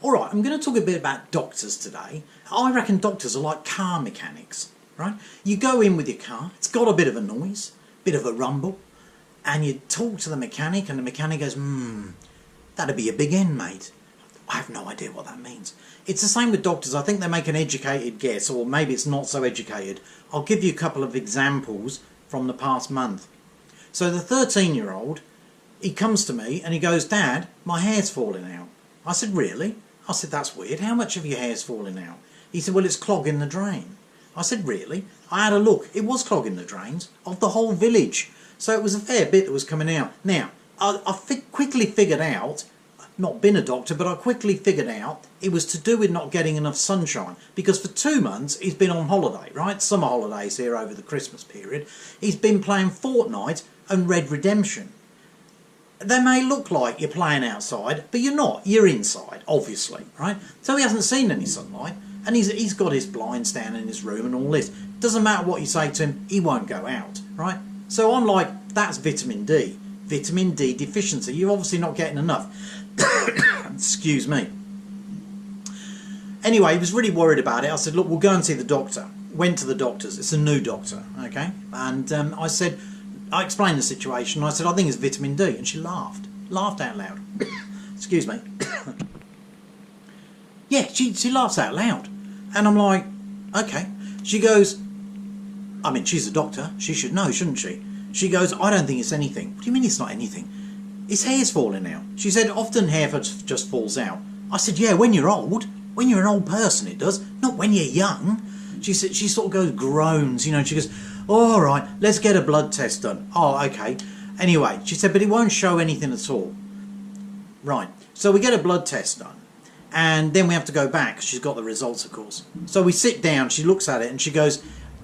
Alright, I'm going to talk a bit about doctors today. I reckon doctors are like car mechanics, right? You go in with your car, it's got a bit of a noise, bit of a rumble, and you talk to the mechanic and the mechanic goes, that'd be a big end, mate. I have no idea what that means. It's the same with doctors. I think they make an educated guess, or maybe it's not so educated. I'll give you a couple of examples from the past month. So the 13-year-old, he comes to me and he goes, Dad, my hair's falling out. I said, really? I said, that's weird. How much of your hair's falling out? He said, well, it's clogging the drain. I said, really? I had a look. It was clogging the drains of the whole village. So it was a fair bit that was coming out. Now, I quickly figured out, not been a doctor, but I quickly figured out it was to do with not getting enough sunshine, because for 2 months he's been on holiday, right? Summer holidays here over the Christmas period. He's been playing Fortnite and Red Redemption. They may look like you're playing outside, but you're not. You're inside, obviously, right? So he hasn't seen any sunlight, and he's got his blinds down in his room and all this. Doesn't matter what you say to him, he won't go out, right? So I'm like, that's vitamin D. Vitamin D deficiency. You're obviously not getting enough. Excuse me. Anyway, he was really worried about it. I said, look, we'll go and see the doctor. Went to the doctor's. It's a new doctor, okay? And I explained the situation. I said, I think it's vitamin D. And she laughed out loud. Excuse me. Yeah, she laughs out loud. And I'm like, okay. She goes, I mean, she's a doctor. She should know, shouldn't she? She goes, I don't think it's anything. What do you mean it's not anything? His hair's falling out. She said, often hair just falls out. I said, yeah, when you're old. When you're an old person it does. Not when you're young. She said, she sort of goes, groans, you know. She goes, all right, let's get a blood test done. Oh, okay. Anyway, she said, but it won't show anything at all. Right. So we get a blood test done. And then we have to go back. She's got the results, of course. So we sit down. She looks at it and she goes,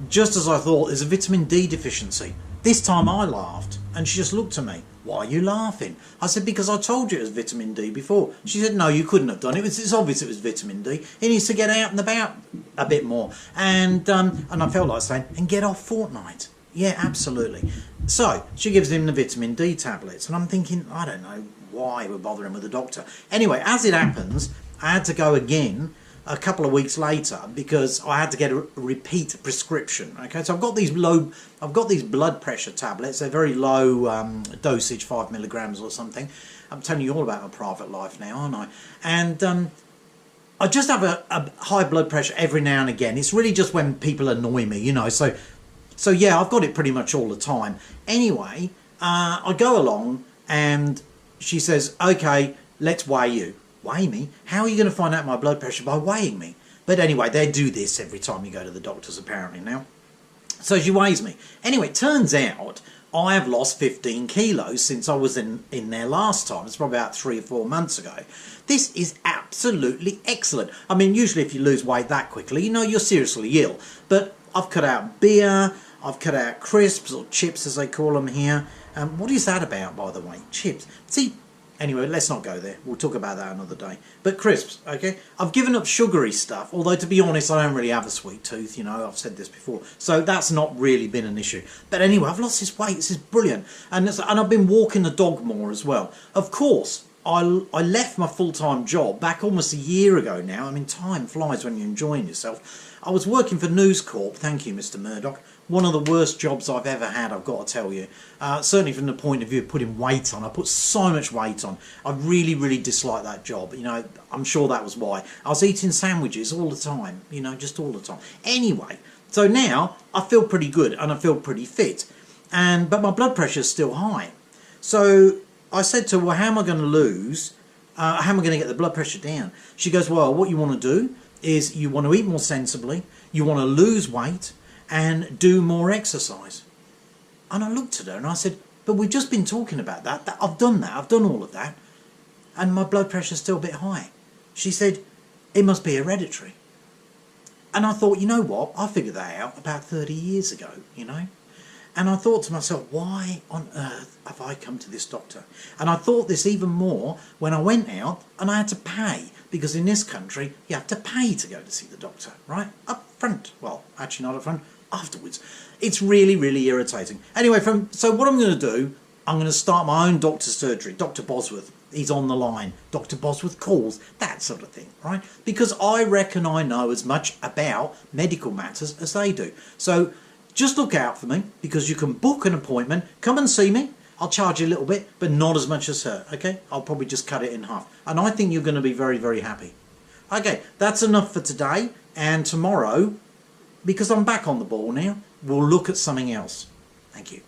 just as I thought, there's a vitamin D deficiency. This time I laughed and she just looked at me. Why are you laughing? I said, because I told you it was vitamin D before. She said, no, you couldn't have done it. It's obvious it was vitamin D. He needs to get out and about a bit more. And I felt like saying, and get off Fortnite. Yeah, absolutely. So she gives him the vitamin D tablets. And I'm thinking, I don't know why we're bothering with the doctor. Anyway, as it happens, I had to go again a couple of weeks later because I had to get a repeat prescription. Okay, so I've got these blood pressure tablets. They're very low dosage, 5 milligrams or something. I'm telling you all about my private life now, aren't I? And I just have a high blood pressure every now and again. It's really just when people annoy me, you know. So yeah, I've got it pretty much all the time. Anyway, I go along and she says, okay, let's weigh you. Weigh me? How are you going to find out my blood pressure? By weighing me. But anyway, they do this every time you go to the doctors apparently now. So she weighs me. Anyway, it turns out I have lost 15 kilos since I was in there last time. It's probably about 3 or 4 months ago. This is absolutely excellent. I mean, usually if you lose weight that quickly, you know you're seriously ill. But I've cut out beer, I've cut out crisps or chips as they call them here. What is that about, by the way? Chips. See, anyway, let's not go there. We'll talk about that another day. But crisps, okay? I've given up sugary stuff, although to be honest, I don't really have a sweet tooth, you know, I've said this before. So that's not really been an issue. But anyway, I've lost this weight. This is brilliant. And I've been walking the dog more as well. Of course, I left my full-time job back almost a year ago now. I mean, time flies when you're enjoying yourself. I was working for News Corp. Thank you, Mr. Murdoch. One of the worst jobs I've ever had, I've got to tell you. Certainly from the point of view of putting weight on. I put so much weight on. I really, really dislike that job. You know, I'm sure that was why. I was eating sandwiches all the time, you know, just all the time. Anyway, so now I feel pretty good and I feel pretty fit. But my blood pressure is still high. So I said to her, well, how am I going to lose? How am I going to get the blood pressure down? She goes, well, what you want to do is you want to eat more sensibly. You want to lose weight and do more exercise. And I looked at her and I said, but we've just been talking about that. I've done that. I've done all of that. And my blood pressure's still a bit high. She said, it must be hereditary. And I thought, you know what? I figured that out about 30 years ago, you know. And I thought to myself, why on earth have I come to this doctor? And I thought this even more when I went out and I had to pay. Because in this country, you have to pay to go to see the doctor, right? Up front. Well, actually not up front. Afterwards. It's really, really irritating. Anyway, so what I'm going to do, I'm going to start my own doctor's surgery, Dr. Bosworth. he's on the line, Dr. Bosworth calls, that sort of thing, right? Because I reckon I know as much about medical matters as they do. So just look out for me, because you can book an appointment, come and see me. I'll charge you a little bit, but not as much as her, okay? I'll probably just cut it in half. And I think you're going to be very, very happy. Okay, that's enough for today. And tomorrow, because I'm back on the ball now, we'll look at something else. Thank you.